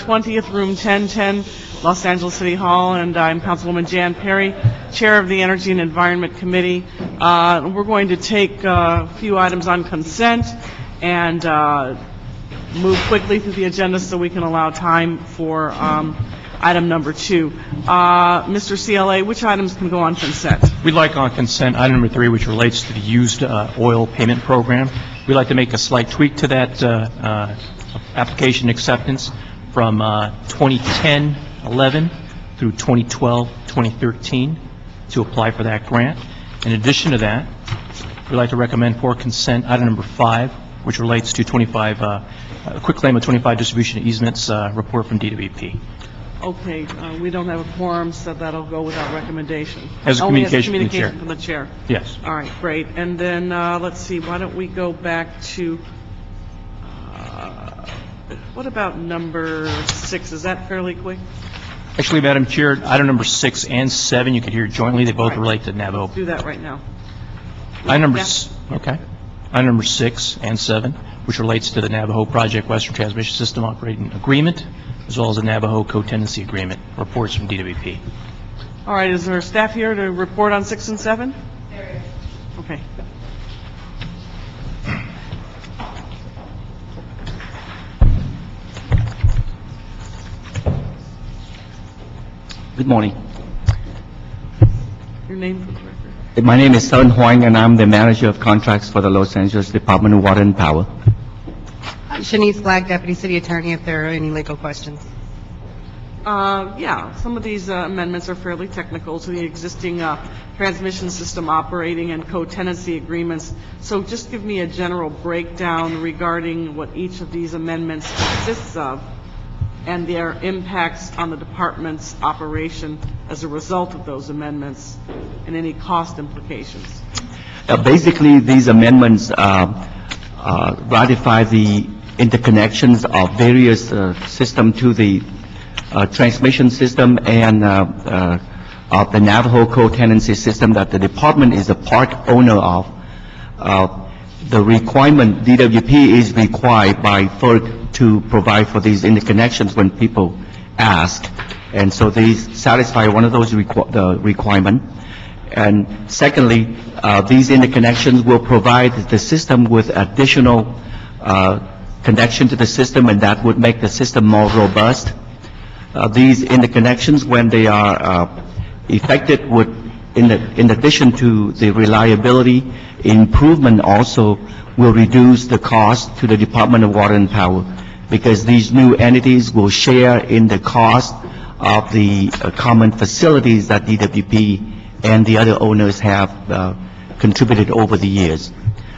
20th, room 1010, Los Angeles City Hall, and I'm Councilwoman Jan Perry, Chair of the Energy and Environment Committee. We're going to take a few items on consent and move quickly through the agenda so we can allow time for item number 2. Mr. CLA, which items can go on consent? We'd like on consent item number 3, which relates to the used oil payment program. We'd like to make a slight tweak to that application acceptance from 2010-11 through 2012-2013 to apply for that grant. In addition to that, we'd like to recommend for consent item number 5, which relates to a quick claim of 25 distribution easements report from DWP. Okay, we don't have a quorum, so that'll go without recommendation. As a communication from the chair. Yes. All right, great. And then let's see, why don't we go back to, what about number 6? Is that fairly quick? Actually, Madam Chair, item number 6 and 7, you could hear jointly. They both relate to Navajo. Let's do that right now. Item number 6 and 7, which relates to the Navajo Project Western Transmission System Operating Agreement, as well as the Navajo Co-Tenancy Agreement, reports from DWP. All right, is there staff here to report on 6 and 7? There is. Okay. Good morning. Your name for the record? My name is Sun Huang, and I'm the manager of contracts for the Los Angeles Department of Water and Power. Shanice Black, Deputy City Attorney, if there are any legal questions. Yeah, some of these amendments are fairly technical to the existing transmission system operating and co-tenancy agreements. So just give me a general breakdown regarding what each of these amendments consists of and their impacts on the department's operation as a result of those amendments and any cost implications. Basically, these amendments ratify the interconnections of various systems to the transmission system and of the Navajo co-tenancy system that the department is a part owner of. The requirement, DWP is required by FERC to provide for these interconnections when people ask, and so they satisfy one of those requirements. And secondly, these interconnections will provide the system with additional connection to the system, and that would make the system more robust. These interconnections, when they are effected, would, in addition to the reliability improvement, also will reduce the cost to the Department of Water and Power, because these new entities will share in the cost of the common facilities that DWP and the other owners have contributed over the years.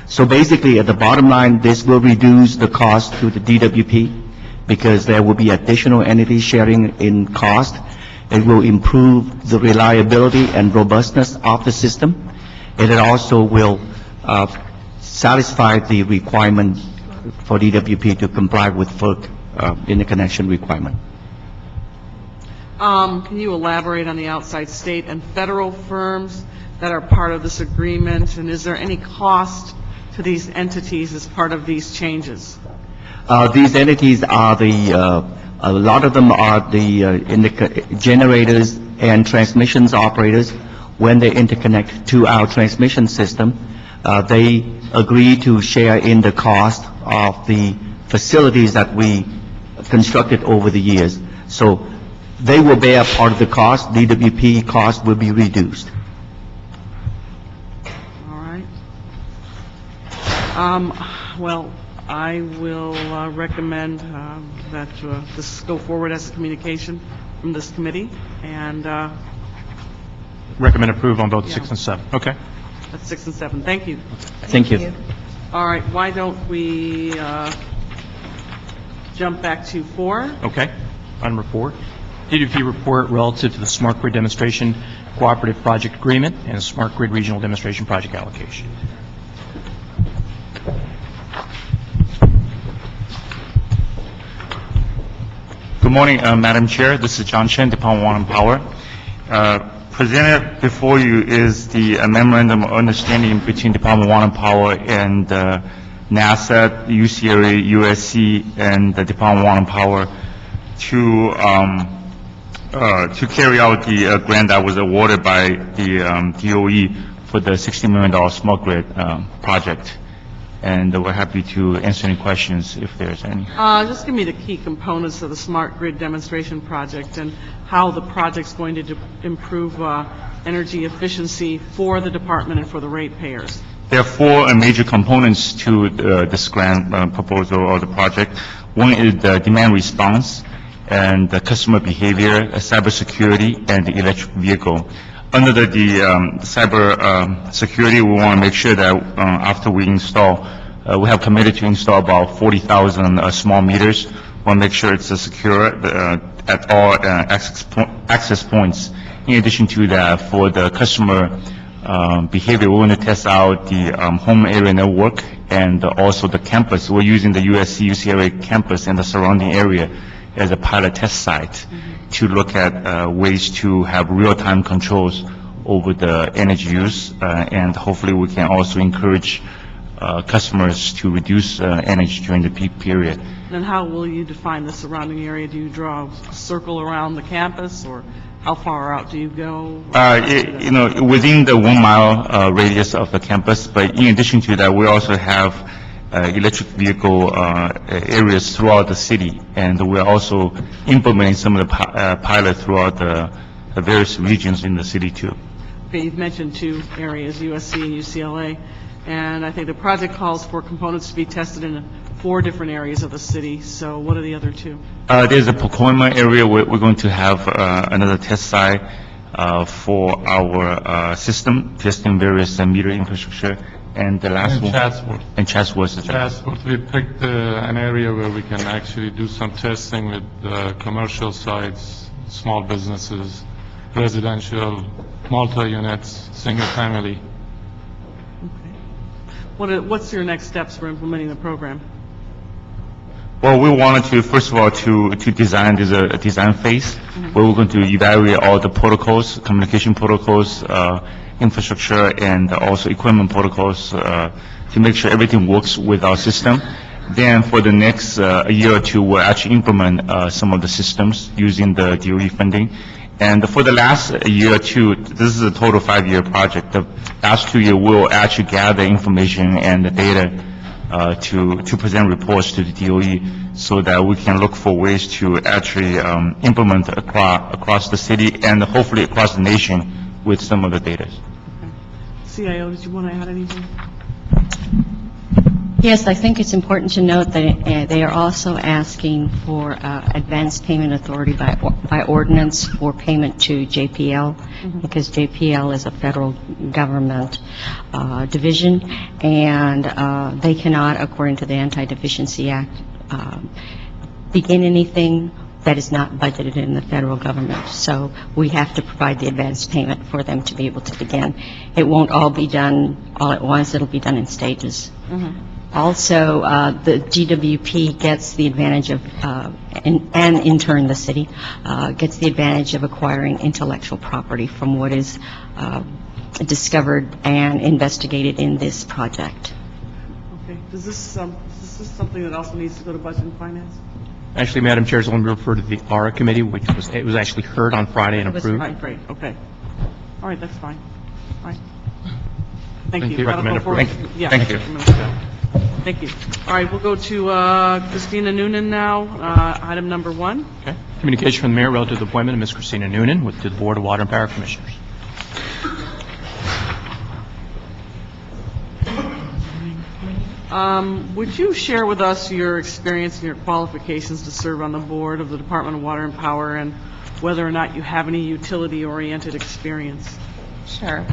So basically, at the bottom line, this will reduce the cost to the DWP because there will be additional entities sharing in cost. It will improve the reliability and robustness of the system, and it also will satisfy the requirement for DWP to comply with FERC interconnection requirement. Can you elaborate on the outside state and federal firms that are part of this agreement, and is there any cost to these entities as part of these changes? These entities are a lot of them are the generators and transmissions operators. When they interconnect to our transmission system, they agree to share in the cost of the facilities that we constructed over the years. So they will bear part of the cost. DWP cost will be reduced. All right. Well, I will recommend that this go forward as a communication from this committee, and Recommend approval on both 6 and 7. Okay. that's 6 and 7. Thank you. Thank you. All right, why don't we jump back to 4? Okay. Item number 4, DWP report relative to the Smart Grid Demonstration Cooperative Project Agreement and Smart Grid Regional Demonstration Project Allocation. Good morning, Madam Chair. This is John Chen, Department of Water and Power. Presented before you is the memorandum of understanding between Department of Water and Power and NASA, UCRA, USC, and the Department of Water and Power to carry out the grant that was awarded by the DOE for the $60 million smart grid project. And we're happy to answer any questions if there's any. Just give me the key components of the smart grid demonstration project and how the project's going to improve energy efficiency for the department and for the ratepayers. There are four major components to this grant proposal or the project. One is the demand response and the customer behavior, cybersecurity, and the electric vehicle. Under the cyber security, we want to make sure that after we install, we have committed to install about 40,000 small meters. We want to make sure it's secure at all access points. In addition to that, for the customer behavior, we want to test out the home area network and also the campus. We're using the USC-UCLA campus and the surrounding area as a pilot test site to look at ways to have real-time controls over the energy use, and hopefully we can also encourage customers to reduce energy during the peak period. Then how will you define the surrounding area? Do you draw a circle around the campus, or how far out do you go? Within the 1 mile radius of the campus, but in addition to that, we also have electric vehicle areas throughout the city, and we're also implementing some of the pilot throughout the various regions in the city too. Okay, you've mentioned two areas, USC and UCLA, and I think the project calls for components to be tested in 4 different areas of the city. So what are the other 2? There's a Pacoima area where we're going to have another test site for our system, testing various meter infrastructure. And the last one? Chatsworth. And Chatsworth. Chatsworth, we picked an area where we can actually do some testing with commercial sites, small businesses, residential, multi-units, single-family. Okay. What's your next steps for implementing the program? Well, we wanted to, first of all, to design, there's a design phase where we're going to evaluate all the protocols, communication protocols, infrastructure, and also equipment protocols to make sure everything works with our system. Then for the next a year or two, we'll actually implement some of the systems using the DOE funding. And for the last year or two, this is a total 5-year project. The last 2 years, we'll actually gather information and the data to present reports to the DOE so that we can look for ways to actually implement across the city and hopefully across the nation with some of the data. CIO, did you want to add anything? Yes, I think it's important to note that they are also asking for advanced payment authority by ordinance for payment to JPL, because JPL is a federal government division, and they cannot, according to the Anti-Deficiency Act, begin anything that is not budgeted in the federal government. So we have to provide the advanced payment for them to be able to begin. It won't all be done all at once. It'll be done in stages. Also, the GWP gets the advantage of, and in turn the city, gets the advantage of acquiring intellectual property from what is discovered and investigated in this project. Okay. Is this something that also needs to go to Budget and Finance? Actually, Madam Chair, is only referred to the ARA committee, which was actually heard on Friday and approved. Right, great, okay. All right, that's fine. All right. Thank you. Recommend approval. Yeah. Thank you. Thank you. All right, we'll go to Christina Noonan now, item number 1. Okay. Communication from the mayor relative to the appointment of Ms. Christina Noonan to the Board of Water and Power Commissioners. Would you share with us your experience and your qualifications to serve on the board of the Department of Water and Power, and whether or not you have any utility-oriented experience? Sure.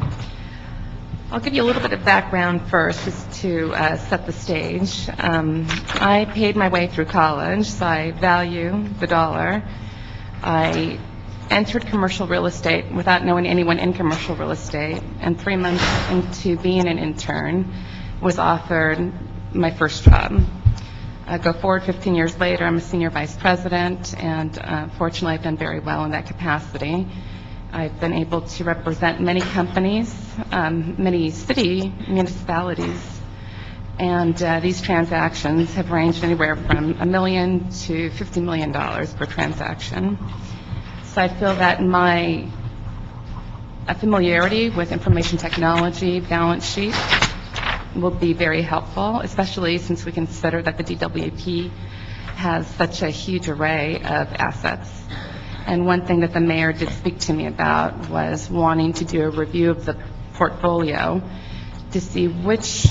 I'll give you a little bit of background first, just to set the stage. I paid my way through college, so I value the dollar. I entered commercial real estate without knowing anyone in commercial real estate, and 3 months into being an intern, was offered my first job. Go forward 15 years later, I'm a senior vice president, and fortunately I've done very well in that capacity. I've been able to represent many companies, many city municipalities, And these transactions have ranged anywhere from $1 million to $50 million per transaction. So I feel that my familiarity with information technology balance sheet will be very helpful, especially since we consider that the DWP has such a huge array of assets. And one thing that the mayor did speak to me about was wanting to do a review of the portfolio to see which,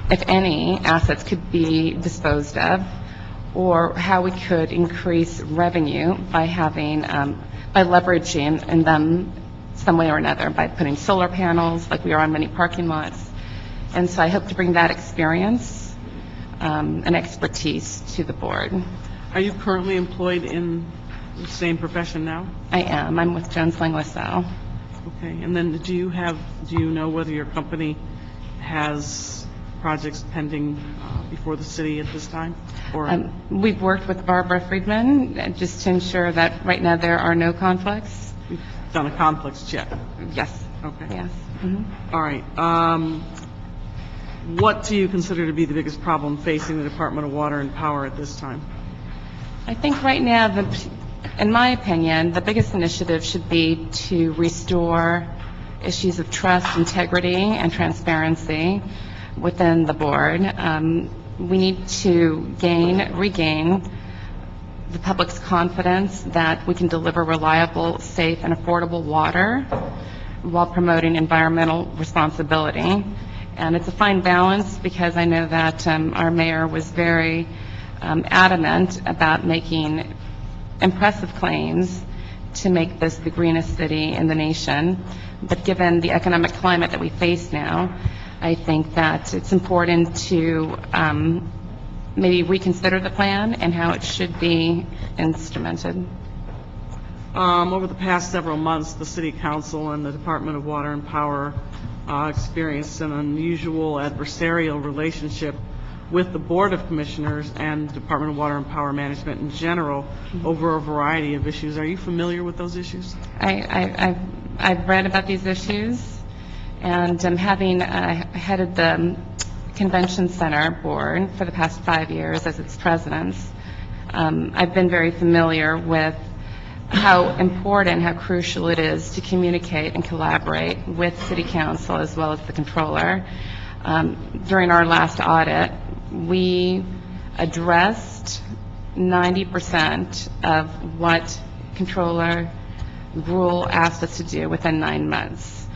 if any, assets could be disposed of, or how we could increase revenue by having, by leveraging in them some way or another, by putting solar panels like we are on many parking lots. And so I hope to bring that experience and expertise to the board. Are you currently employed in the same profession now? I am. I'm with Jones Lang LaSalle. Okay, and then do you know whether your company has projects pending before the city at this time? Or We've worked with Barbara Friedman just to ensure that right now there are no conflicts. you've done a conflicts check? Yes. Okay. Yes. Mm-hmm. All right. What do you consider to be the biggest problem facing the Department of Water and Power at this time? I think right now, in my opinion, the biggest initiative should be to restore issues of trust, integrity, and transparency within the board. We need to regain the public's confidence that we can deliver reliable, safe, and affordable water while promoting environmental responsibility. And it's a fine balance, because I know that our mayor was very adamant about making impressive claims to make this the greenest city in the nation. But given the economic climate that we face now, I think that it's important to maybe reconsider the plan and how it should be instrumented. Over the past several months, the City Council and the Department of Water and Power experienced an unusual adversarial relationship with the Board of Commissioners and the Department of Water and Power Management in general over a variety of issues. Are you familiar with those issues? I've read about these issues, and having headed the Convention Center Board for the past 5 years as its president, I've been very familiar with how important, how crucial it is to communicate and collaborate with City Council as well as the Controller. During our last audit, we addressed 90% of what Controller Rule asked us to do within 9 months.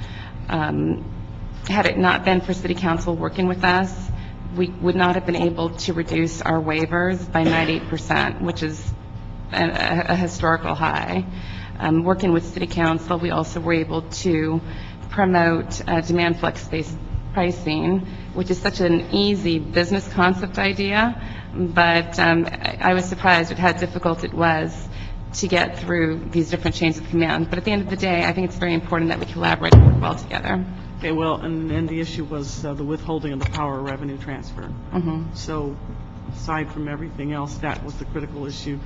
Had it not been for City Council working with us, we would not have been able to reduce our waivers by 98%, which is a historical high. Working with City Council, we also were able to promote demand flex-based pricing, which is such an easy business concept idea, but I was surprised at how difficult it was to get through these different chains of command. But at the end of the day, I think it's very important that we collaborate and work well together. Okay, well, and the issue was the withholding of the power revenue transfer. Mm-hmm. So aside from everything else, that was the critical issue.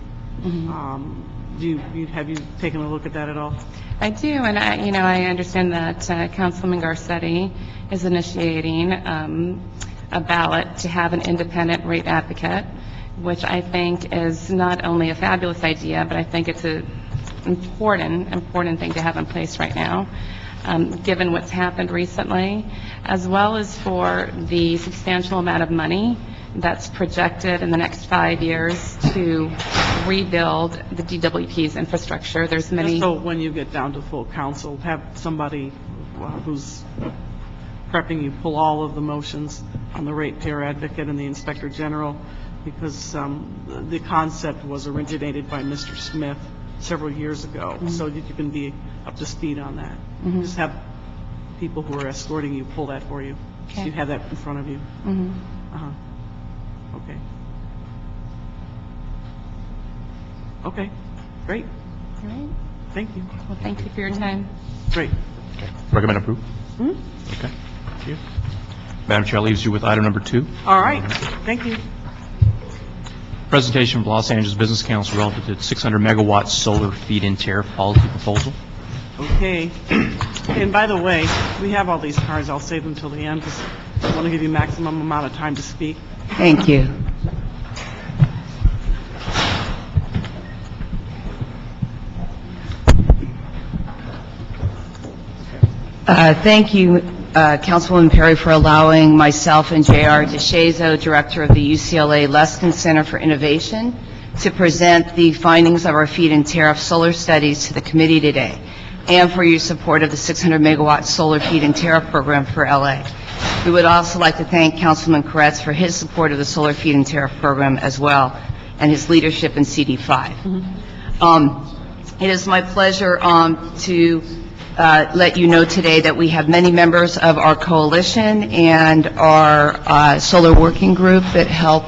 Mm-hmm. Have you taken a look at that at all? I do, and I understand that Councilman Garcetti is initiating a ballot to have an independent rate advocate, which I think is not only a fabulous idea, but I think it's an important thing to have in place right now, given what's happened recently, as well as for the substantial amount of money that's projected in the next 5 years to rebuild the DWP's infrastructure. There's many. So when you get down to full council, have somebody who's prepping you pull all of the motions on the ratepayer advocate and the inspector general, because the concept was originated by Mr. Smith several years ago, Mm-hmm. so that you can be up to speed on that. Mm-hmm. Just have people who are escorting you pull that for you. So Okay. you have that in front of you. Mhm. Uh-huh. Okay. Okay, great. All right. Thank you. Well, thank you for your time. Great. Recommend approval? Hmm? Okay. Thank you. Madam Chair, leaves you with item number 2. All right, thank you. Presentation from Los Angeles Business Council relative to 600 megawatt solar feed-in tariff policy proposal. Okay. And by the way, we have all these cards. I'll save them till the end, because want to give you maximum amount of time to speak. Thank you. Thank you, Councilwoman Perry, for allowing myself and J.R. DeShazo, Director of the UCLA Luskin Center for Innovation, to present the findings of our feed-in tariff solar studies to the committee today, and for your support of the 600-megawatt solar feed-in tariff program for L.A. We would also like to thank Councilman Koretz for his support of the solar feed-in tariff program as well, and his leadership in CD5. It is my pleasure to let you know today that we have many members of our coalition and our solar working group that help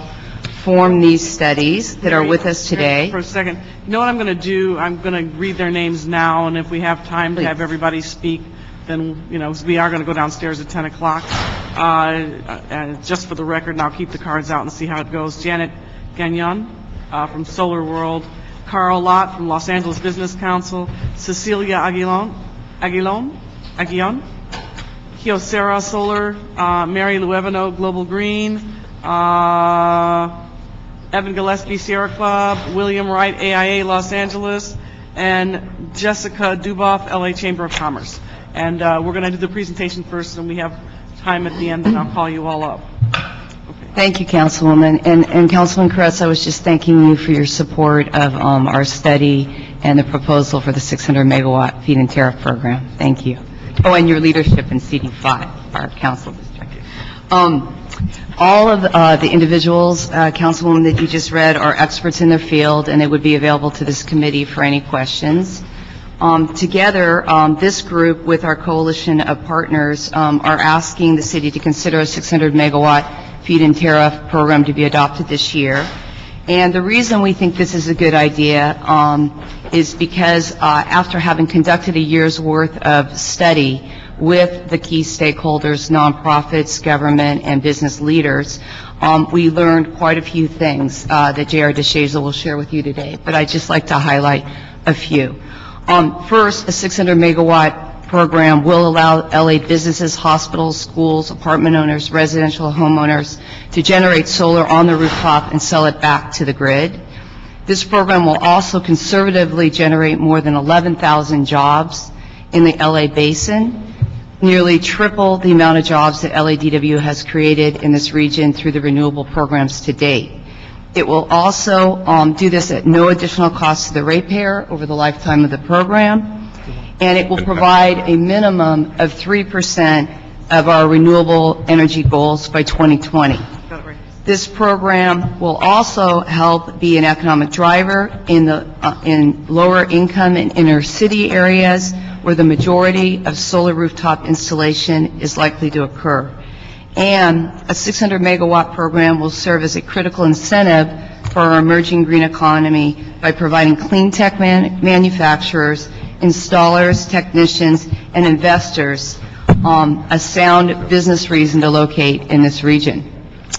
form these studies that are with us today. For a second, you know what I'm going to do? I'm going to read their names now, and if we have time to have everybody speak, then, you know, we are going to go downstairs at 10 o'clock. Just for the record, and I'll keep the cards out and see how it goes. Janet Gagnon from Solar World, Carl Lott from Los Angeles Business Council, Cecilia Aguilon, Kyocera Solar, Mary Luevano, Global Green, Evan Gillespie, Sierra Club, William Wright, AIA, Los Angeles, and Jessica Duboff, LA Chamber of Commerce. And we're going to do the presentation first, and we have time at the end, and I'll call you all up. Okay. Thank you, Councilwoman. And Councilman Koretz, I was just thanking you for your support of our study and the proposal for the 600-megawatt feed-in tariff program. Thank you. Oh, and your leadership in CD5, our council district. All of the individuals, Councilwoman, that you just read are experts in their field, and they would be available to this committee for any questions. Together, this group with our coalition of partners are asking the city to consider a 600-megawatt feed-in tariff program to be adopted this year. And the reason we think this is a good idea is because after having conducted a year's worth of study with the key stakeholders, nonprofits, government, and business leaders, we learned quite a few things that J.R. DeShazo will share with you today, but I'd just like to highlight a few. First, a 600-megawatt program will allow LA businesses, hospitals, schools, apartment owners, residential homeowners to generate solar on the rooftop and sell it back to the grid. This program will also conservatively generate more than 11,000 jobs in the LA basin, nearly triple the amount of jobs that LADW has created in this region through the renewable programs to date. It will also do this at no additional cost to the ratepayer over the lifetime of the program, and it will provide a minimum of 3% of our renewable energy goals by 2020. This program will also help be an economic driver in lower income and inner city areas where the majority of solar rooftop installation is likely to occur. And a 600-megawatt program will serve as a critical incentive for our emerging green economy by providing clean tech manufacturers, installers, technicians, and investors a sound business reason to locate in this region.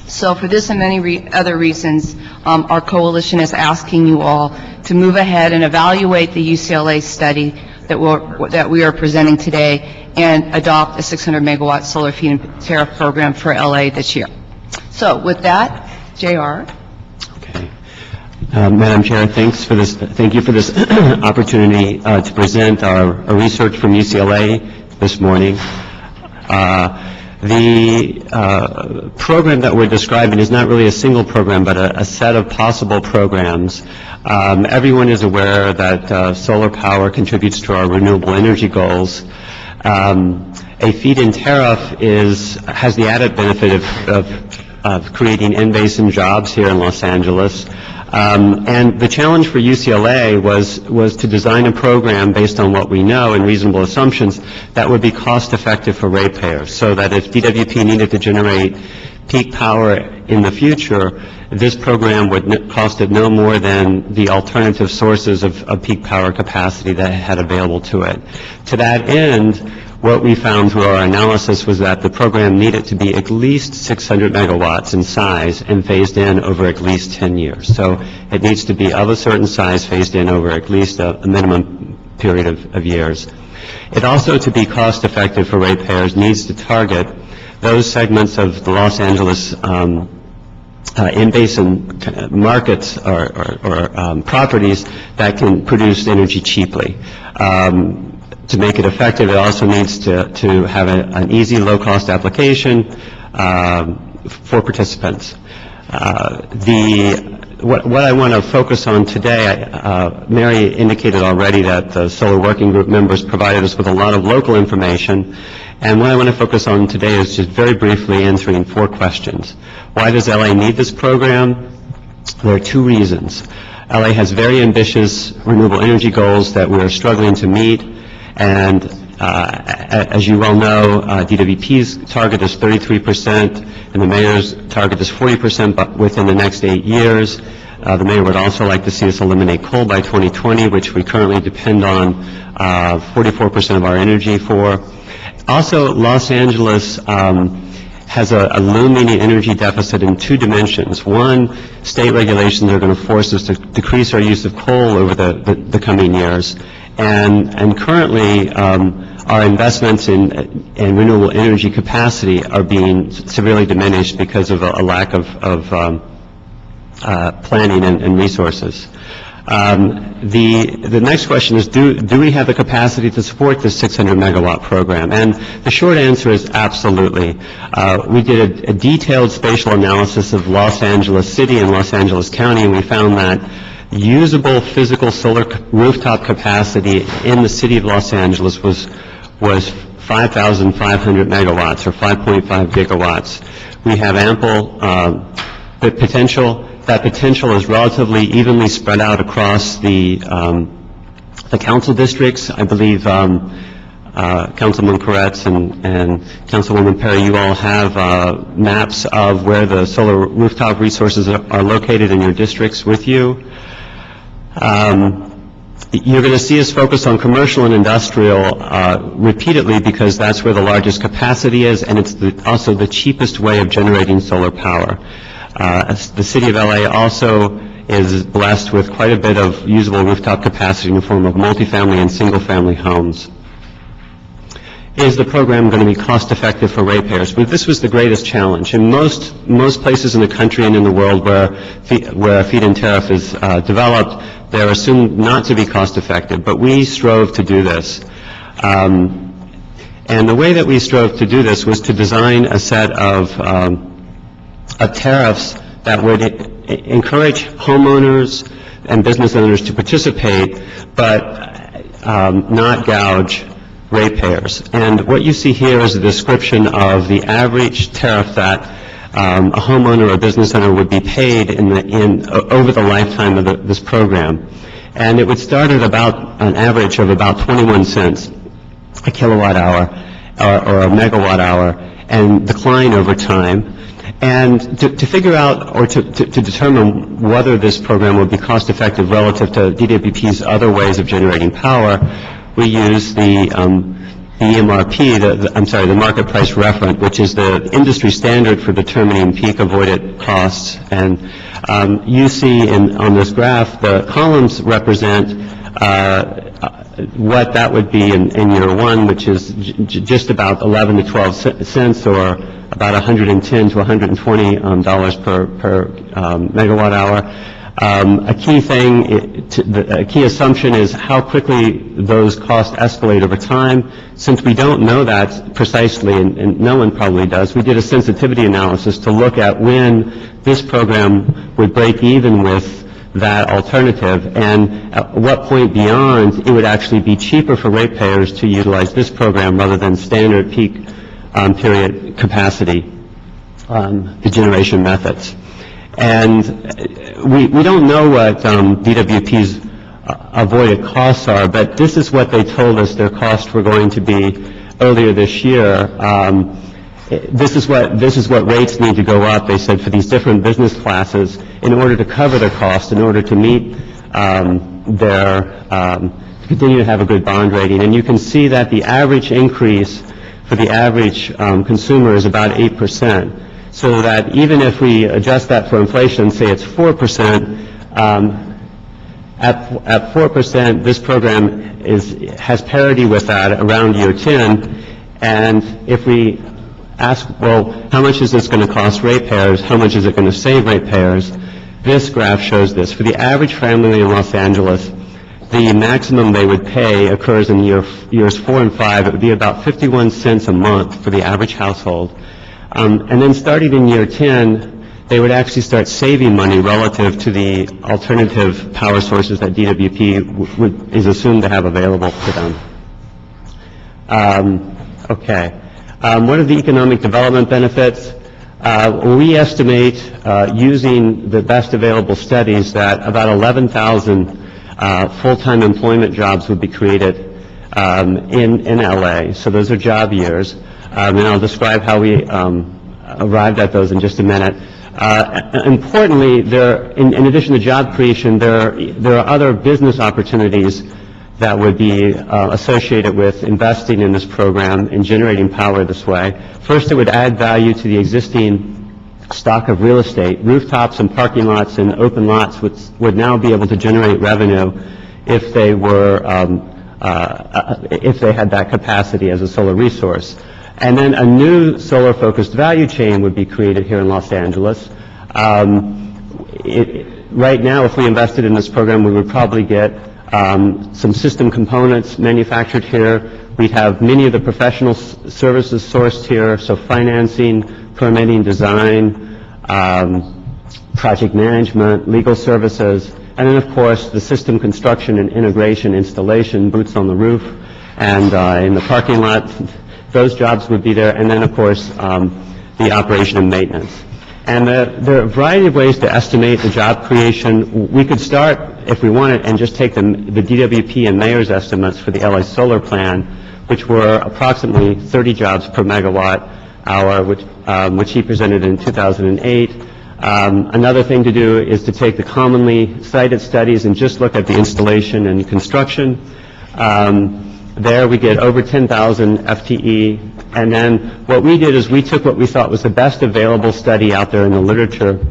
So for this and many other reasons, our coalition is asking you all to move ahead and evaluate the UCLA study that we are presenting today and adopt a 600-megawatt solar feed-in tariff program for LA this year. So with that, J.R. Okay. Madam Chair, thank you for this opportunity to present our research from UCLA this morning. The program that we're describing is not really a single program, but a set of possible programs. Everyone is aware that solar power contributes to our renewable energy goals. A feed-in tariff has the added benefit of creating in-basin jobs here in Los Angeles. And the challenge for UCLA was to design a program based on what we know and reasonable assumptions that would be cost-effective for ratepayers, so that if DWP needed to generate peak power in the future, this program would cost it no more than the alternative sources of peak power capacity that it had available to it. To that end, what we found through our analysis was that the program needed to be at least 600 megawatts in size and phased in over at least 10 years. So it needs to be of a certain size, phased in over at least a minimum period of years. It also, to be cost effective for ratepayers, needs to target those segments of the Los Angeles in-basin markets or properties that can produce energy cheaply. To make it effective, it also needs to have an easy, low-cost application for participants. What I want to focus on today, Mary indicated already that the Solar Working Group members provided us with a lot of local information, and what I want to focus on today is just very briefly answering 4 questions. Why does LA need this program? There are 2 reasons. LA has very ambitious renewable energy goals that we're struggling to meet, and as you well know, DWP's target is 33%, and the mayor's target is 40%, but within the next 8 years. The mayor would also like to see us eliminate coal by 2020, which we currently depend on 44% of our energy for. Also, Los Angeles has a looming energy deficit in 2 dimensions. One, state regulations are going to force us to decrease our use of coal over the coming years. And currently, our investments in renewable energy capacity are being severely diminished because of a lack of planning and resources. The next question is, do we have the capacity to support this 600 megawatt program? And the short answer is absolutely. We did a detailed spatial analysis of Los Angeles City and Los Angeles County, and we found that usable physical solar rooftop capacity in the city of Los Angeles was 5,500 megawatts, or 5.5 gigawatts. We have ample potential. That potential is relatively evenly spread out across the council districts. I believe Councilman Koretz and Councilwoman Perry, you all have maps of where the solar rooftop resources are located in your districts with you. You're going to see us focus on commercial and industrial repeatedly because that's where the largest capacity is, and it's also the cheapest way of generating solar power. The city of LA also is blessed with quite a bit of usable rooftop capacity in the form of multifamily and single-family homes. Is the program going to be cost-effective for ratepayers? Well, this was the greatest challenge. In most places in the country and in the world where a feed-in tariff is developed, they're assumed not to be cost-effective, but we strove to do this. And the way that we strove to do this was to design a set of tariffs that would encourage homeowners and business owners to participate, but not gouge ratepayers. And what you see here is a description of the average tariff that a homeowner or business owner would be paid over the lifetime of this program. And it would start at about an average of about 21 cents a kilowatt hour or a megawatt hour and decline over time. And to figure out or to determine whether this program would be cost effective relative to DWP's other ways of generating power, we use the MRP, the market price reference, which is the industry standard for determining peak avoided costs. And you see on this graph, the columns represent what that would be in year 1, which is just about 11 to 12 cents, or about $110 to $120 per megawatt hour. A key assumption is how quickly those costs escalate over time. Since we don't know that precisely, and no one probably does, we did a sensitivity analysis to look at when this program would break even with that alternative, and at what point beyond it would actually be cheaper for ratepayers to utilize this program rather than standard peak period capacity generation methods. And we don't know what DWP's avoided costs are, but this is what they told us their costs were going to be earlier this year. This is what rates need to go up, they said, for these different business classes in order to cover their costs, in order to meet continue to have a good bond rating. And you can see that the average increase for the average consumer is about 8%. So that even if we adjust that for inflation, say it's 4%, at 4%, this program has parity with that around year 10. And if we ask, well, how much is this going to cost ratepayers? How much is it going to save ratepayers? This graph shows this. For the average family in Los Angeles, the maximum they would pay occurs in years 4 and 5. It would be about 51 cents a month for the average household. And then starting in year 10, they would actually start saving money relative to the alternative power sources that DWP is assumed to have available to them. Okay. What are the economic development benefits? We estimate, using the best available studies, that about 11,000 full-time employment jobs would be created in LA. So those are job years. And I'll describe how we arrived at those in just a minute. Importantly, in addition to job creation, there are other business opportunities that would be associated with investing in this program and generating power this way. First, it would add value to the existing stock of real estate. Rooftops and parking lots and open lots would now be able to generate revenue if they were if they had that capacity as a solar resource. And then a new solar-focused value chain would be created here in Los Angeles. Right now, if we invested in this program, we would probably get some system components manufactured here. We'd have many of the professional services sourced here, so financing, permitting, design, project management, legal services, and then, of course, the system construction and integration, installation, boots on the roof, and in the parking lot. Those jobs would be there, and then, of course, the operation and maintenance. And there are a variety of ways to estimate the job creation. We could start, if we wanted, and just take the DWP and mayor's estimates for the LA Solar Plan, which were approximately 30 jobs per megawatt hour, which he presented in 2008. Another thing to do is to take the commonly cited studies and just look at the installation and construction. There we get over 10,000 FTE, and then what we did is we took what we thought was the best available study out there in the literature,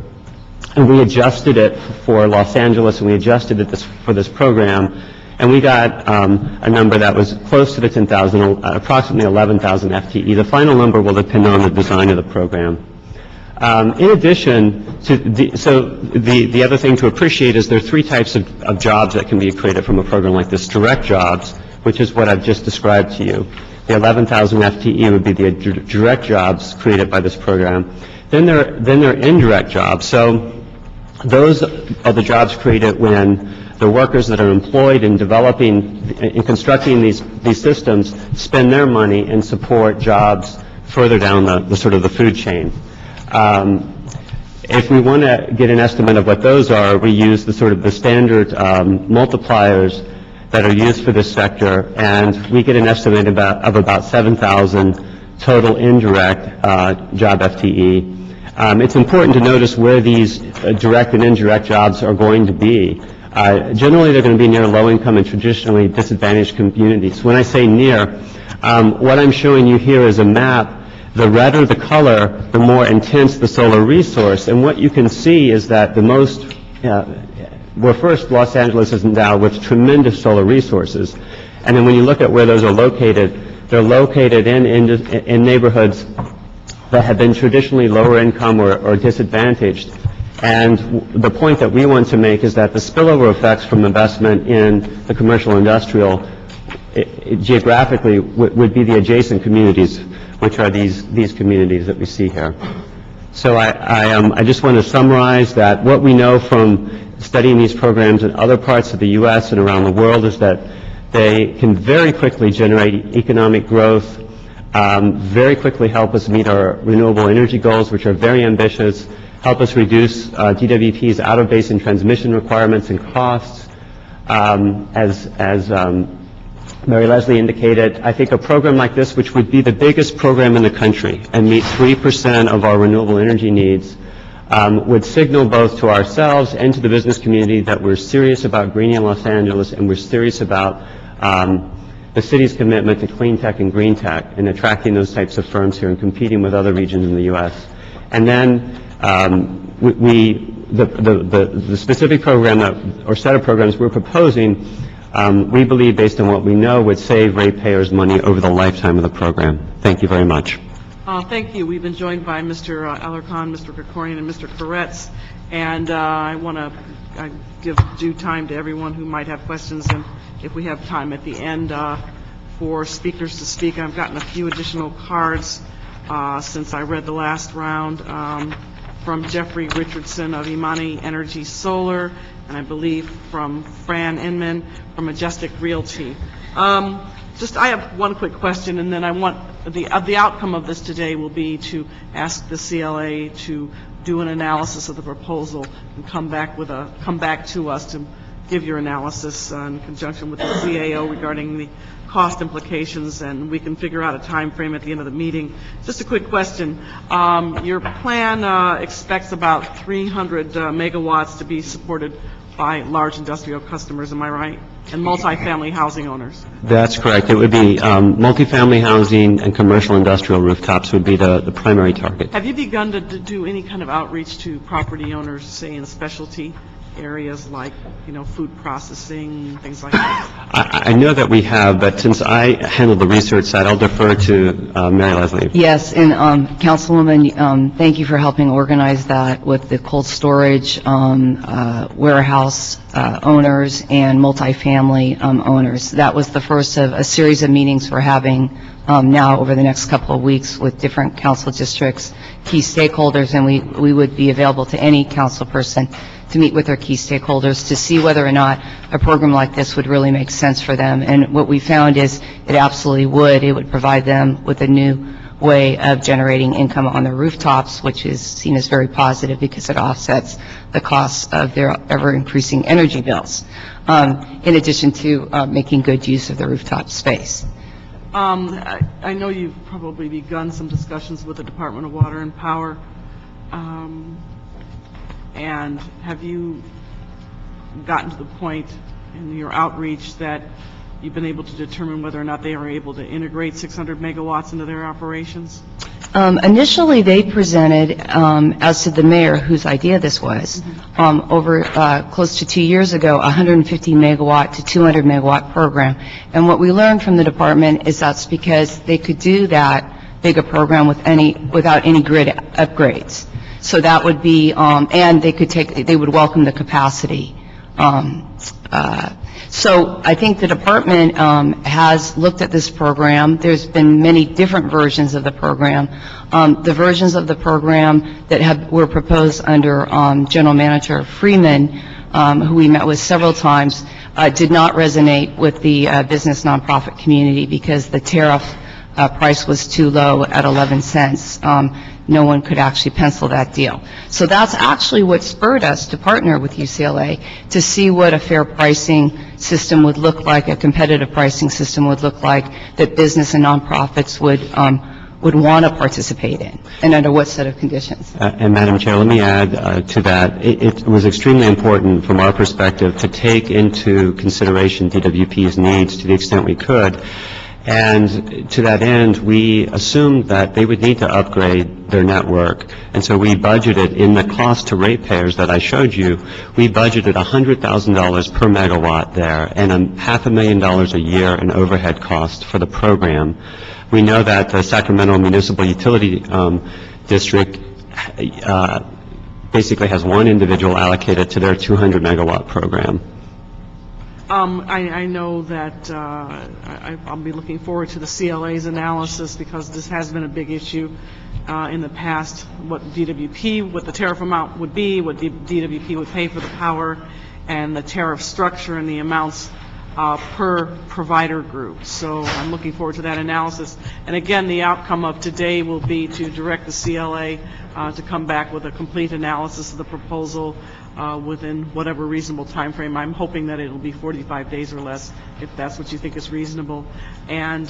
and we adjusted it for Los Angeles, and we adjusted it for this program, and we got a number that was close to the 10,000, approximately 11,000 FTE. The final number will depend on the design of the program. In addition to the other thing to appreciate is there are three types of jobs that can be created from a program like this. Direct jobs, which is what I've just described to you. The 11,000 FTE would be the direct jobs created by this program. Then there are indirect jobs. So those are the jobs created when the workers that are employed in developing and constructing these systems spend their money and support jobs further down the sort of the food chain. If we want to get an estimate of what those are, we use the sort of the standard multipliers that are used for this sector, and we get an estimate of about 7,000 total indirect job FTE. It's important to notice where these direct and indirect jobs are going to be. Generally, they're going to be near low-income and traditionally disadvantaged communities. When I say near, what I'm showing you here is a map. The redder the color, the more intense the solar resource, and what you can see is that the most first, Los Angeles is endowed with tremendous solar resources. And then when you look at where those are located, they're located in neighborhoods that have been traditionally lower income or disadvantaged. And the point that we want to make is that the spillover effects from investment in the commercial industrial geographically would be the adjacent communities, which are these communities that we see here. So I just want to summarize that what we know from studying these programs in other parts of the U.S. and around the world is that they can very quickly generate economic growth, very quickly help us meet our renewable energy goals, which are very ambitious, help us reduce DWP's out-of-basin transmission requirements and costs. As Mary Leslie indicated, I think a program like this, which would be the biggest program in the country and meet 3% of our renewable energy needs, would signal both to ourselves and to the business community that we're serious about greening Los Angeles and we're serious about the city's commitment to clean tech and green tech and attracting those types of firms here and competing with other regions in the U.S. And then the specific program or set of programs we're proposing, we believe, based on what we know, would save ratepayers money over the lifetime of the program. Thank you very much. Thank you. We've been joined by Mr. Alarcon, Mr. Krikorian, and Mr. Koretz, and I want to give due time to everyone who might have questions, and if we have time at the end for speakers to speak. I've gotten a few additional cards since I read the last round from Jeffrey Richardson of Imani Energy Solar, and I believe from Fran Inman from Majestic Realty. I have one quick question, and then I want the outcome of this today will be to ask the CLA to do an analysis of the proposal and come back to us to give your analysis in conjunction with the CAO regarding the cost implications, and we can figure out a time frame at the end of the meeting. Just a quick question. Your plan expects about 300 megawatts to be supported by large industrial customers, am I right? And multifamily housing owners. That's correct. It would be multifamily housing and commercial industrial rooftops would be the primary target. Have you begun to do any kind of outreach to property owners, say in specialty areas like, food processing, things like that? I know that we have, but since I handle the research side, I'll defer to Mary Leslie. Yes, and Councilwoman, thank you for helping organize that with the cold storage warehouse owners and multifamily owners. That was the first of a series of meetings we're having now over the next couple of weeks with different council districts, key stakeholders, and we would be available to any council person to meet with our key stakeholders to see whether or not a program like this would really make sense for them. And what we found is it absolutely would. It would provide them with a new way of generating income on their rooftops, which is seen as very positive because it offsets the costs of their ever-increasing energy bills, in addition to making good use of the rooftop space. I know you've probably begun some discussions with the Department of Water and Power. And have you gotten to the point in your outreach that you've been able to determine whether or not they are able to integrate 600 megawatts into their operations? Initially, they presented, as to the mayor whose idea this was, over close to 2 years ago, a 150 megawatt to 200 megawatt program. And what we learned from the department is that's because they could do that big a program without any grid upgrades. So that would be, and they would welcome the capacity. So I think the department has looked at this program. There's been many different versions of the program. The versions of the program that were proposed under General Manager Freeman, who we met with several times, did not resonate with the business nonprofit community because the tariff price was too low at 11 cents. No one could actually pencil that deal. So that's actually what spurred us to partner with UCLA to see what a fair pricing system would look like, a competitive pricing system would look like that business and nonprofits would want to participate in, and under what set of conditions. And Madam Chair, let me add to that. It was extremely important from our perspective to take into consideration DWP's needs to the extent we could. And to that end, we assumed that they would need to upgrade their network. And so we budgeted, in the cost to ratepayers that I showed you, we budgeted $100,000 per megawatt there and $500,000 a year in overhead cost for the program. We know that the Sacramento Municipal Utility District basically has one individual allocated to their 200 megawatt program. I know that I'll be looking forward to the CLA's analysis because this has been a big issue in the past, what the tariff amount would be, what DWP would pay for the power, and the tariff structure and the amounts per provider group. So I'm looking forward to that analysis. And again, the outcome of today will be to direct the CLA to come back with a complete analysis of the proposal within whatever reasonable time frame. I'm hoping that it'll be 45 days or less, if that's what you think is reasonable. And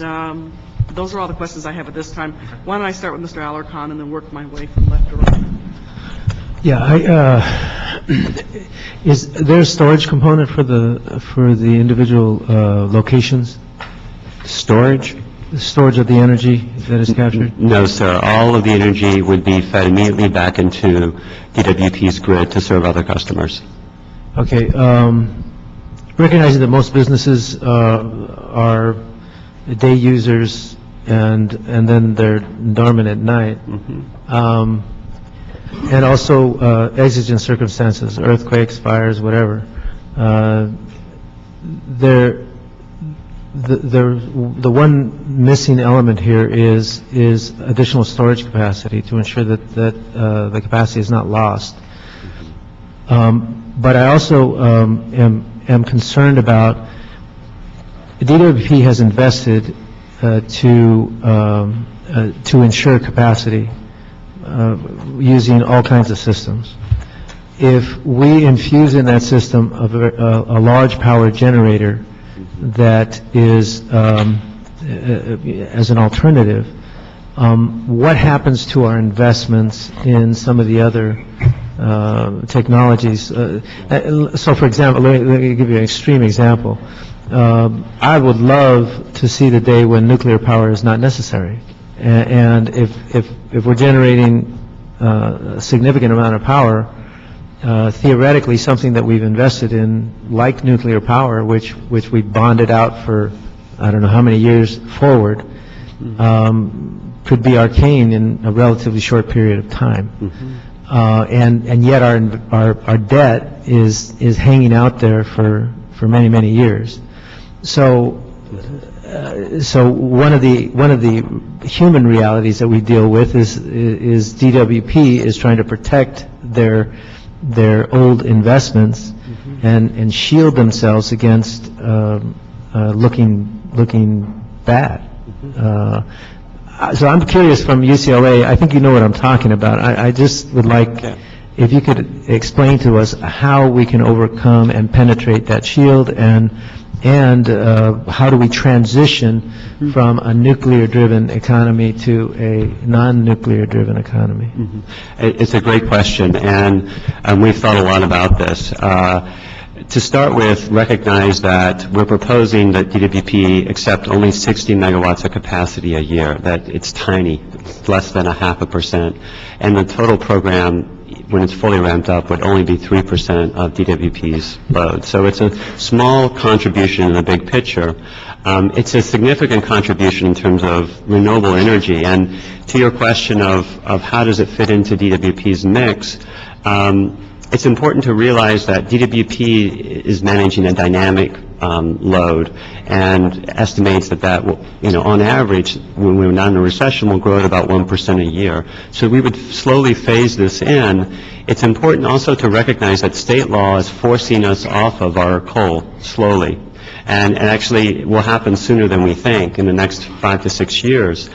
those are all the questions I have at this time. Why don't I start with Mr. Alarcon and then work my way from left to right? Yeah, is there a storage component for the individual locations? Storage? The storage of the energy that is captured? No, sir. All of the energy would be fed immediately back into DWP's grid to serve other customers. Okay. Recognizing that most businesses are day users and then they're dormant at night. And also exigent circumstances, earthquakes, fires, whatever. The one missing element here is additional storage capacity to ensure that the capacity is not lost. But I also am concerned about, DWP has invested to ensure capacity using all kinds of systems. If we infuse in that system a large power generator that is as an alternative, what happens to our investments in some of the other technologies? So, for example, let me give you an extreme example. I would love to see the day when nuclear power is not necessary. And if we're generating a significant amount of power, theoretically, something that we've invested in, like nuclear power, which we bonded out for I don't know how many years forward, could be arcane in a relatively short period of time. And yet our debt is hanging out there for many, many years. So one of the human realities that we deal with is DWP is trying to protect their old investments and shield themselves against looking bad. So I'm curious from UCLA, I think you know what I'm talking about. I just would like, if you could explain to us how we can overcome and penetrate that shield, and how do we transition from a nuclear-driven economy to a non-nuclear-driven economy? It's a great question, and we've thought a lot about this. To start with, recognize that we're proposing that DWP accept only 60 megawatts of capacity a year, that it's tiny, it's less than 0.5%, and the total program, when it's fully ramped up, would only be 3% of DWP's load. So it's a small contribution in the big picture. It's a significant contribution in terms of renewable energy. And to your question of how does it fit into DWP's mix, it's important to realize that DWP is managing a dynamic load and estimates that will, on average, when we're not in a recession, will grow at about 1% a year. So we would slowly phase this in. It's important also to recognize that state law is forcing us off of our coal slowly. And actually, it will happen sooner than we think in the next 5 to 6 years.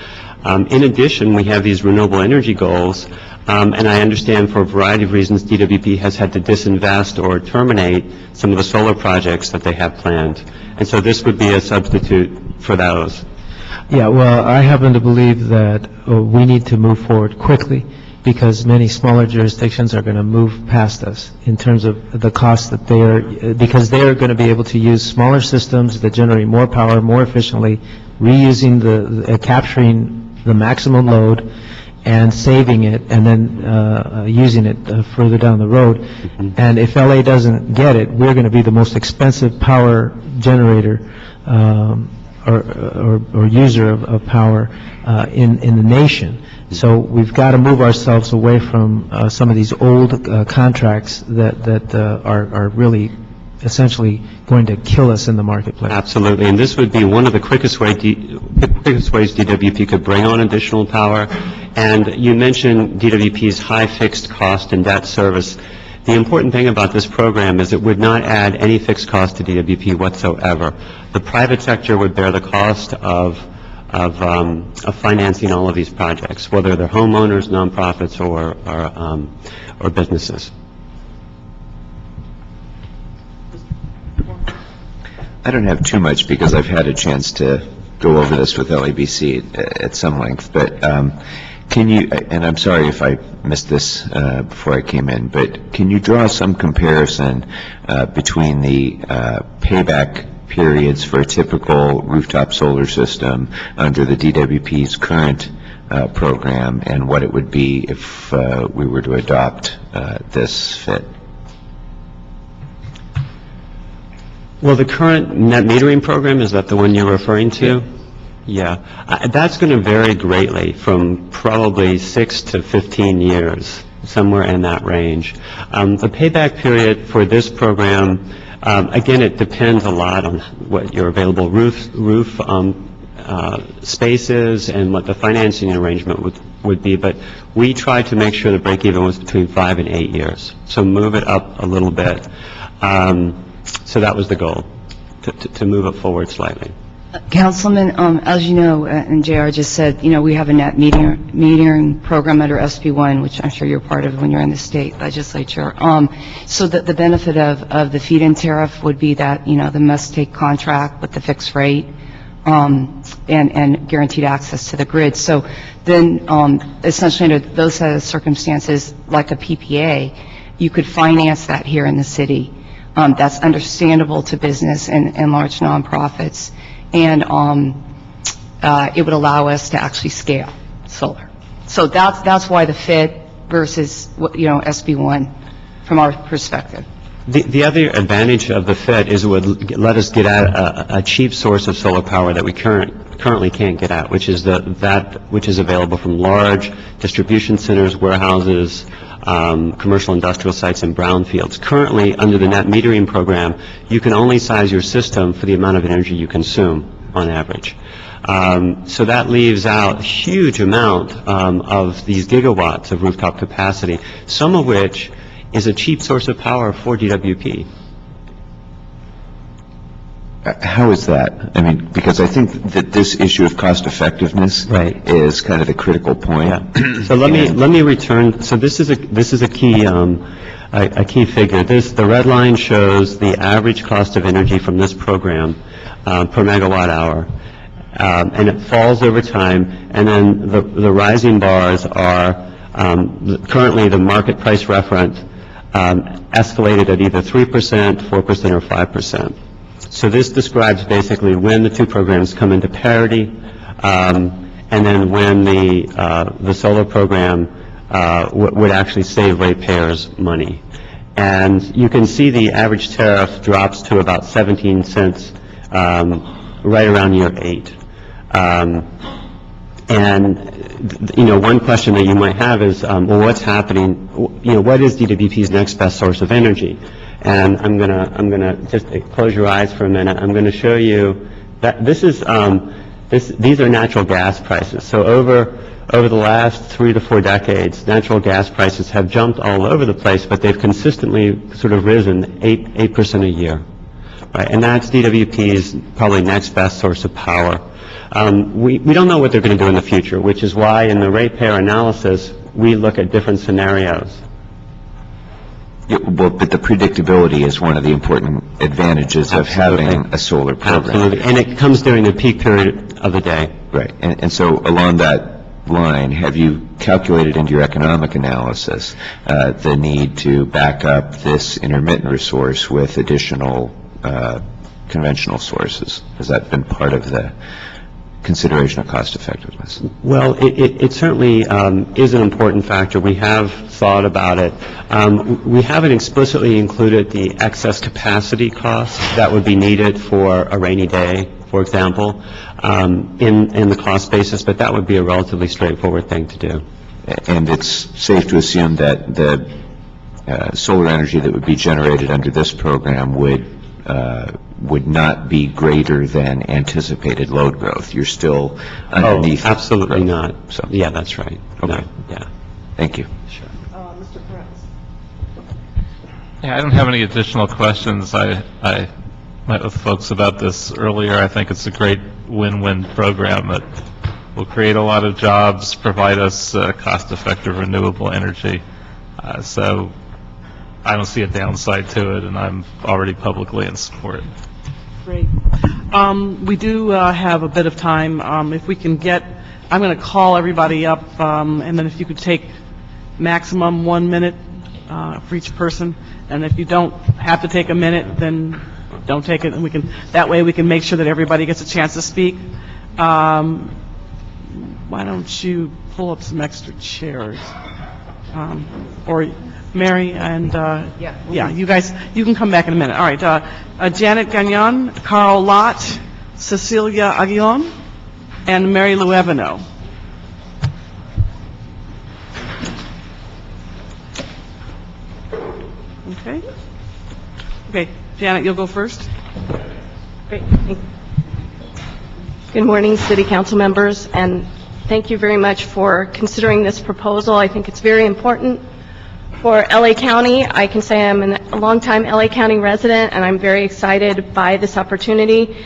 In addition, we have these renewable energy goals. And I understand for a variety of reasons DWP has had to disinvest or terminate some of the solar projects that they have planned. And so this would be a substitute for those. Yeah, well, I happen to believe that we need to move forward quickly, because many smaller jurisdictions are going to move past us in terms of the cost that because they are going to be able to use smaller systems that generate more power more efficiently, reusing capturing the maximum load and saving it, and then using it further down the road. And if LA doesn't get it, we're going to be the most expensive power generator or user of power in the nation. So we've got to move ourselves away from some of these old contracts that are really essentially going to kill us in the marketplace. Absolutely, and this would be one of the quickest ways DWP could bring on additional power. And you mentioned DWP's high fixed cost and debt service. The important thing about this program is it would not add any fixed cost to DWP whatsoever. The private sector would bear the cost of financing all of these projects, whether they're homeowners, nonprofits, or businesses. I don't have too much because I've had a chance to go over this with LABC at some length, but can you, and I'm sorry if I missed this before I came in, but can you draw some comparison between the payback periods for a typical rooftop solar system under the DWP's current program and what it would be if we were to adopt this fit? Well, the current net metering program, is that the one you're referring to? Yeah, that's going to vary greatly from probably 6 to 15 years, somewhere in that range. The payback period for this program, again, it depends a lot on what your available roof space is and what the financing arrangement would be, but we tried to make sure the break-even was between 5 and 8 years, so move it up a little bit. So that was the goal, to move it forward slightly. Councilman, as you know, and JR just said, we have a net metering program under SB1, which I'm sure you're part of when you're in the state legislature. So that the benefit of the feed-in tariff would be that, the must-take contract with the fixed rate and guaranteed access to the grid. So then, essentially, under those set of circumstances, like a PPA, you could finance that here in the city. That's understandable to business and large nonprofits. And it would allow us to actually scale solar. So that's why the FIT versus, SB1 from our perspective. The other advantage of the FIT is it would let us get at a cheap source of solar power that we currently can't get at, which is which is available from large distribution centers, warehouses, commercial industrial sites, and brownfields. Currently, under the net metering program, you can only size your system for the amount of energy you consume on average. So that leaves out a huge amount of these gigawatts of rooftop capacity, some of which is a cheap source of power for DWP. How is that? I mean, because I think that this issue of cost effectiveness is kind of the critical point. Yeah. So let me return. So this is a key figure. The red line shows the average cost of energy from this program per megawatt hour, and it falls over time. And then the rising bars are currently the market price reference escalated at either 3%, 4%, or 5%. So this describes basically when the two programs come into parity, and then when the solar program would actually save ratepayers money. And you can see the average tariff drops to about 17 cents right around year 8. And one question that you might have is, well, what's happening? What is DWP's next best source of energy? And I'm gonna just close your eyes for a minute. I'm gonna show you that these are natural gas prices. So over the last 3 to 4 decades, natural gas prices have jumped all over the place, but they've consistently sort of risen 8% a year, right? And that's DWP's probably next best source of power. We don't know what they're going to do in the future, which is why in the ratepayer analysis we look at different scenarios. Yeah, well, but the predictability is one of the important advantages of having a solar program. Absolutely, and it comes during the peak period of the day. Right, and so along that line, have you calculated into your economic analysis the need to back up this intermittent resource with additional conventional sources? Has that been part of the consideration of cost effectiveness? Well, it certainly is an important factor. We have thought about it. We haven't explicitly included the excess capacity costs that would be needed for a rainy day, for example, in the cost basis, but that would be a relatively straightforward thing to do. And it's safe to assume that the solar energy that would be generated under this program would not be greater than anticipated load growth. You're still underneath. Oh, absolutely growth. not. So, yeah, that's right. Okay. No, yeah. Thank you. Sure. Mr. Perez. Yeah, I don't have any additional questions. I met with folks about this earlier. I think it's a great win-win program that will create a lot of jobs, provide us cost-effective renewable energy. So I don't see a downside to it, and I'm already publicly in support. Great. We do have a bit of time. If we can I'm going to call everybody up, and then if you could take maximum 1 minute for each person, and if you don't have to take a minute, then don't take it, and that way we can make sure that everybody gets a chance to speak. Why don't you pull up some extra chairs? Or Mary and, you guys, you can come back in a minute. All right, Janet Gagnon, Carl Lott, Cecilia Aguilon. and Mary Lou Evano. Okay. Okay, Janet, you'll go first. Great. Good morning, City Council members, and thank you very much for considering this proposal. I think it's very important for LA County. I can say I'm a longtime LA County resident, and I'm very excited by this opportunity.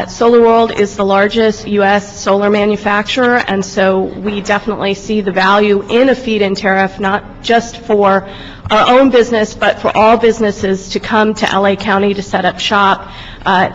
Solar World is the largest U.S. solar manufacturer, and so we definitely see the value in a feed-in tariff, not just for our own business, but for all businesses to come to LA County to set up shop.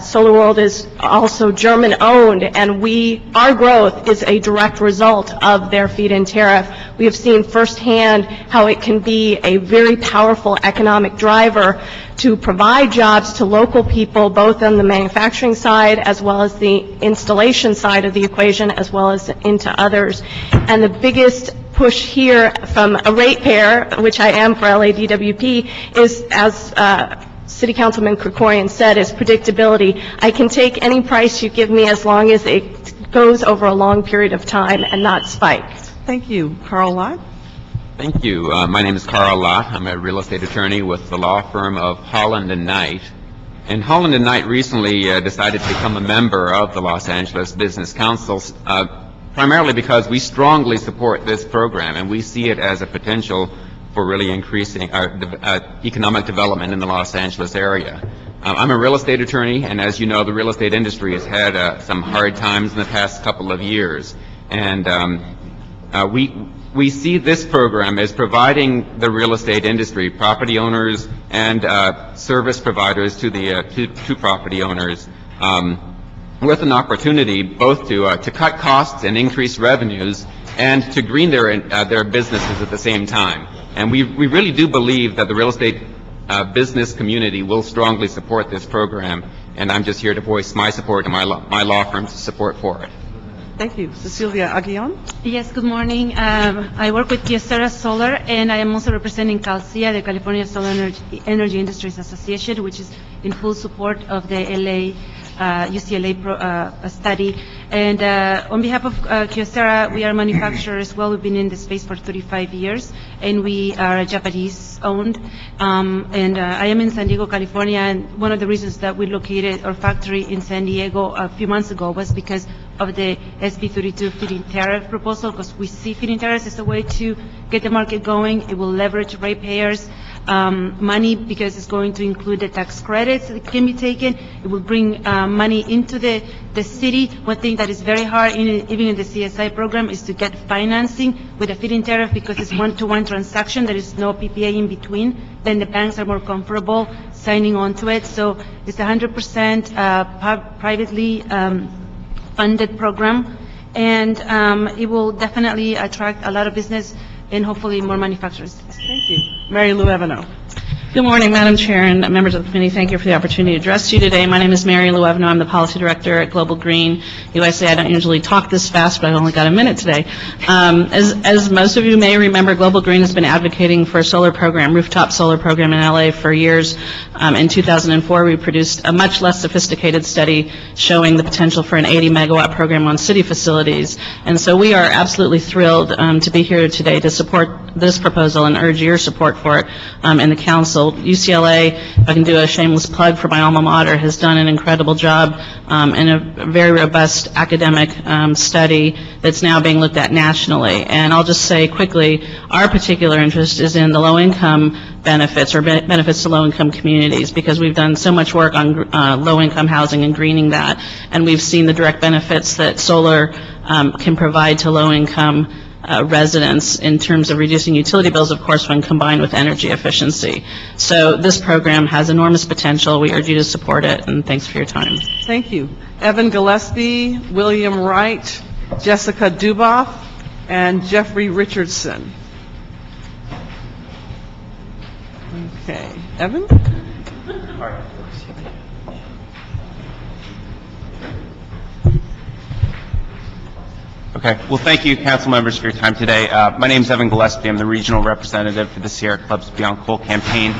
Solar World is also German-owned, and our growth is a direct result of their feed-in tariff. We have seen firsthand how it can be a very powerful economic driver to provide jobs to local people, both on the manufacturing side as well as the installation side of the equation, as well as into others. And the biggest push here from a ratepayer, which I am for LADWP, is, as City Councilman Krikorian said, is predictability. I can take any price you give me as long as it goes over a long period of time and not spike. Thank you. Carl Lott? Thank you. My name is Carl Lott. I'm a real estate attorney with the law firm of Holland & Knight. And Holland & Knight recently decided to become a member of the Los Angeles Business Council, primarily because we strongly support this program, and we see it as a potential for really increasing our economic development in the Los Angeles area. I'm a real estate attorney, and as you know, the real estate industry has had some hard times in the past couple of years. And we see this program as providing the real estate industry, property owners and service providers to the to property owners, with an opportunity both to cut costs and increase revenues, and to green their businesses at the same time. And we really do believe that the real estate business community will strongly support this program, and I'm just here to voice my support and my law firm's support for it. Thank you. Cecilia Aguillon? Yes, good morning. I work with Kyocera Solar, and I am also representing CalCIA, the California Solar Energy Industries Association, which is in full support of the UCLA study. And on behalf of Kyocera, we are a manufacturer as well. We've been in this space for 35 years, and we are Japanese-owned. And I am in San Diego, California, and one of the reasons that we located our factory in San Diego a few months ago was because of the SB 32 feed-in tariff proposal, because we see feed-in tariffs as a way to get the market going. It will leverage ratepayers' money because it's going to include the tax credits that can be taken. It will bring money into the city. One thing that is very hard, even in the CSI program, is to get financing with a feed-in tariff, because it's one-to-one transaction. There is no PPA in between. Then the banks are more comfortable signing on to it. So it's 100% privately funded program, and it will definitely attract a lot of business and hopefully more manufacturers. Thank you. Mary Lou Evano? Good morning, Madam Chair and members of the committee. Thank you for the opportunity to address you today. My name is Mary Lou Evano. I'm the Policy Director at Global Green USA. I don't usually talk this fast, but I've only got a minute today. As most of you may remember, Global Green has been advocating for a solar program, rooftop solar program in LA for years. In 2004, we produced a much less sophisticated study showing the potential for an 80-megawatt program on city facilities. And so we are absolutely thrilled to be here today to support this proposal and urge your support for it in the Council. UCLA, if I can do a shameless plug for my alma mater, has done an incredible job in a very robust academic study that's now being looked at nationally. And I'll just say quickly, our particular interest is in the low-income benefits, or benefits to low-income communities, because we've done so much work on low-income housing and greening that, and we've seen the direct benefits that solar can provide to low-income residents in terms of reducing utility bills, of course, when combined with energy efficiency. So this program has enormous potential. We urge you to support it, and thanks for your time. Thank you. Evan Gillespie, William Wright, Jessica Duboff, and Jeffrey Richardson. Okay. Evan? Okay. Well, thank you, council members, for your time today. My name is Evan Gillespie. I'm the regional representative for the Sierra Club's Beyond Coal campaign.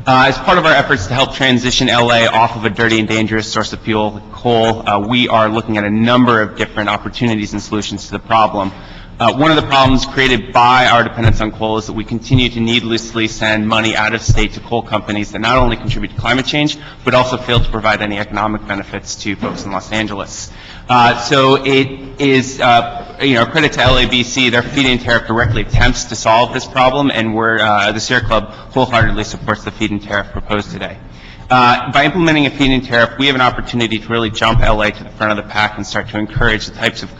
As part of our efforts to help transition LA off of a dirty and dangerous source of fuel, coal, we are looking at a number of different opportunities and solutions to the problem. One of the problems created by our dependence on coal is that we continue to needlessly send money out of state to coal companies that not only contribute to climate change, but also fail to provide any economic benefits to folks in Los Angeles. So it is, credit to LABC, their feed-in tariff directly attempts to solve this problem, and the Sierra Club wholeheartedly supports the feed-in tariff proposed today. By implementing a feed-in tariff, we have an opportunity to really jump LA to the front of the pack and start to encourage the types of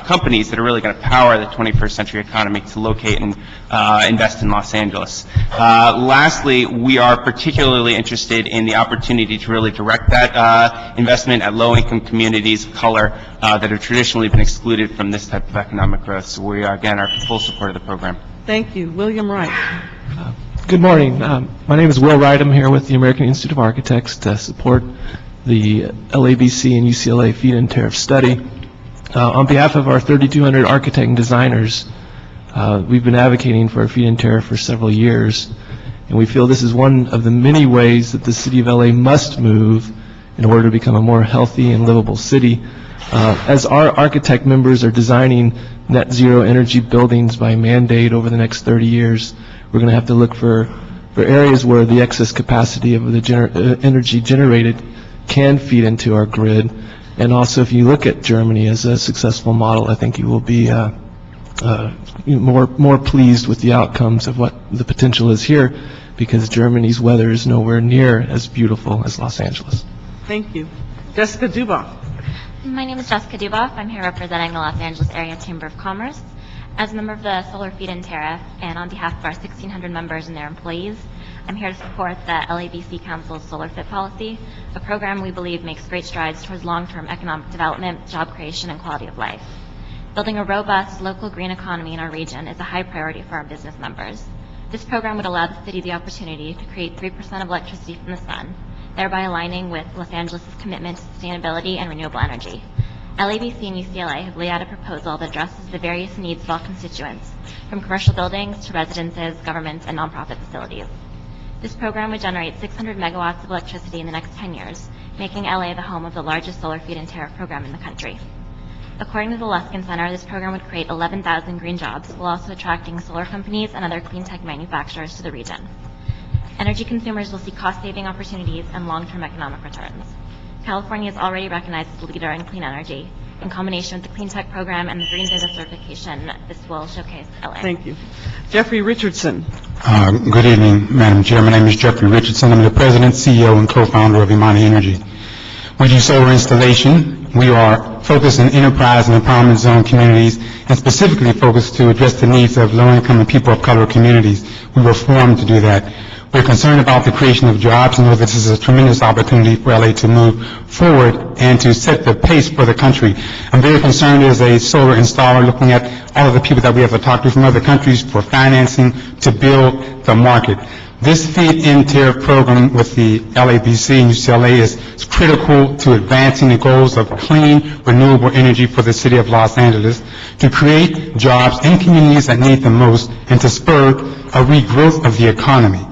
companies that are really going to power the 21st century economy to locate and invest in Los Angeles. Lastly, we are particularly interested in the opportunity to really direct that investment at low-income communities of color that have traditionally been excluded from this type of economic growth. So we, again, are in full support of the program. Thank you. William Wright. Good morning. My name is Will Wright. I'm here with the American Institute of Architects to support the LABC and UCLA feed-in tariff study. On behalf of our 3,200 architect and designers, we've been advocating for a feed-in tariff for several years, and we feel this is one of the many ways that the city of LA must move in order to become a more healthy and livable city. As our architect members are designing net zero energy buildings by mandate over the next 30 years, we're going to have to look for areas where the excess capacity of the energy generated can feed into our grid. And also, if you look at Germany as a successful model, I think you will be more pleased with the outcomes of what the potential is here, because Germany's weather is nowhere near as beautiful as Los Angeles. Thank you. Jessica Duboff. My name is Jessica Duboff. I'm here representing the Los Angeles Area Chamber of Commerce. As a member of the Solar Feed-In Tariff, and on behalf of our 1,600 members and their employees, I'm here to support the LABC Council's Solar Fit policy, a program we believe makes great strides towards long-term economic development, job creation, and quality of life. Building a robust local green economy in our region is a high priority for our business members. This program would allow the city the opportunity to create 3% of electricity from the sun, thereby aligning with Los Angeles' commitment to sustainability and renewable energy. LABC and UCLA have laid out a proposal that addresses the various needs of all constituents, from commercial buildings to residences, governments, and nonprofit facilities. This program would generate 600 megawatts of electricity in the next 10 years, making LA the home of the largest solar feed-in tariff program in the country. According to the Luskin Center, this program would create 11,000 green jobs, while also attracting solar companies and other clean tech manufacturers to the region. Energy consumers will see cost-saving opportunities and long-term economic returns. California is already recognized as a leader in clean energy. In combination with the Clean Tech Program and the Green Business Certification, this will showcase LA. Thank you. Jeffrey Richardson. Good evening, Madam Chair. My name is Jeffrey Richardson. I'm the President, CEO, and co-founder of Imani Energy. We do solar installation. We are focused on enterprise and empowerment zone communities, and specifically focused to address the needs of low-income and people of color communities. We were formed to do that. We're concerned about the creation of jobs and know that this is a tremendous opportunity for LA to move forward and to set the pace for the country. I'm very concerned as a solar installer looking at all of the people that we have to talk to from other countries for financing to build the market. This feed-in tariff program with the LABC and UCLA is critical to advancing the goals of clean, renewable energy for the city of Los Angeles, to create jobs in communities that need them most, and to spur a regrowth of the economy.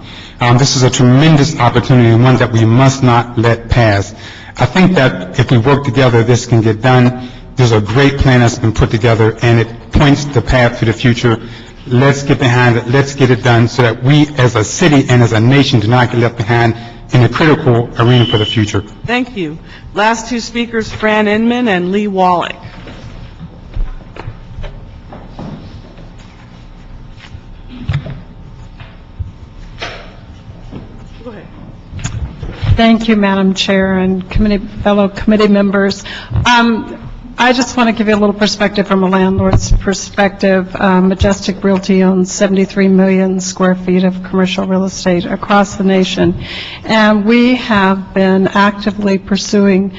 This is a tremendous opportunity and one that we must not let pass. I think that if we work together, this can get done. There's a great plan that's been put together, and it points the path to the future. Let's get behind it. Let's get it done so that we as a city and as a nation do not get left behind in a critical arena for the future. Thank you. Last two speakers, Fran Inman and Lee Wallach. Thank you, Madam Chair and fellow committee members. I just want to give you a little perspective from a landlord's perspective. Majestic Realty owns 73 million square feet of commercial real estate across the nation, and we have been actively pursuing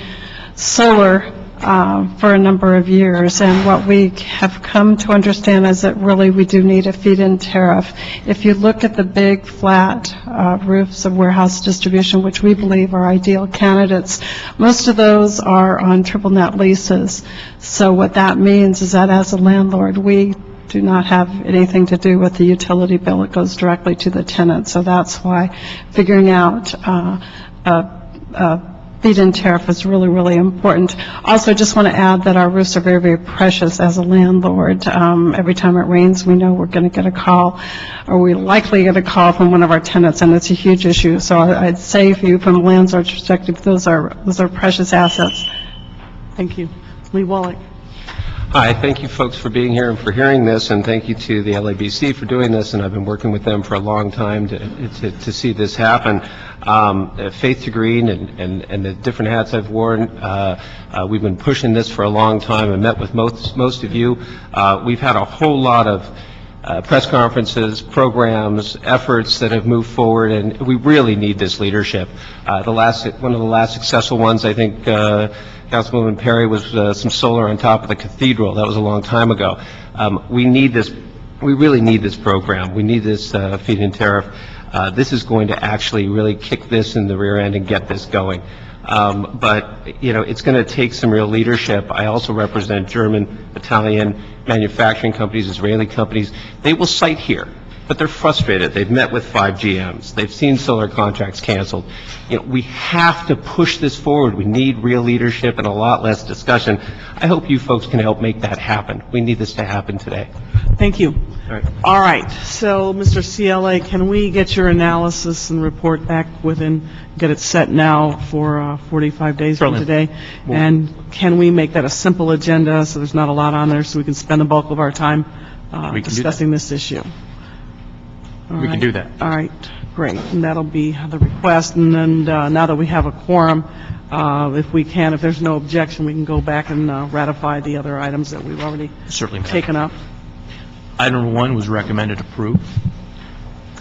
solar for a number of years, and what we have come to understand is that really we do need a feed-in tariff. If you look at the big flat roofs of warehouse distribution, which we believe are ideal candidates, most of those are on triple net leases. So what that means is that as a landlord, we do not have anything to do with the utility bill. It goes directly to the tenant. So that's why figuring out feed-in tariff is really, really important. Also, I just want to add that our roofs are very, very precious as a landlord. Every time it rains, we know we're going to get a call, or we're likely get a call from one of our tenants, and it's a huge issue. So I'd say for you, from a landlord's perspective, those are precious assets. Thank you. Lee Wallach. Hi, thank you folks for being here and for hearing this, and thank you to the LABC for doing this, and I've been working with them for a long time to see this happen. Faith to Green and the different hats I've worn, we've been pushing this for a long time. I met with most of you. We've had a whole lot of press conferences, programs, efforts that have moved forward, and we really need this leadership. One of the last successful ones, I think, Councilwoman Perry, was some solar on top of the cathedral. That was a long time ago. We need this. We really need this program. We need this feed-in tariff. This is going to actually really kick this in the rear end and get this going. But, you know, it's going to take some real leadership. I also represent German, Italian manufacturing companies, Israeli companies. They will site here, but they're frustrated. They've met with 5 GMs. They've seen solar contracts canceled. You know, we have to push this forward. We need real leadership and a lot less discussion. I hope you folks can help make that happen. We need this to happen today. Thank you. All right. All right. So, Mr. CLA, can we get your analysis and report back get it set now for 45 days from today? And can we make that a simple agenda so there's not a lot on there so we can spend the bulk of our time discussing this issue? We can do that. All right, great. And that'll be the request. And then now that we have a quorum, if there's no objection, we can go back and ratify the other items that we've already taken up. Item number 1 was recommended approved.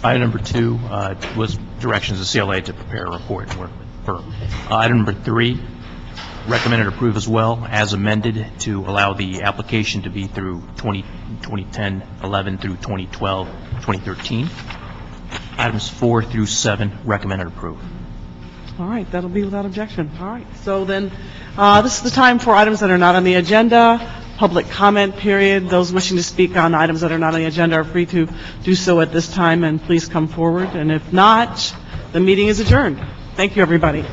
Item number 2 was directions to CLA to prepare a report and work with firm. Item number 3, recommended approve as well, as amended, to allow the application to be through 2010-11 through 2012-2013. Items 4 through 7, recommended approve. All right, that'll be without objection. All right, so then this is the time for items that are not on the agenda. Public comment period. Those wishing to speak on items that are not on the agenda are free to do so at this time, and please come forward. And if not, the meeting is adjourned. Thank you, everybody.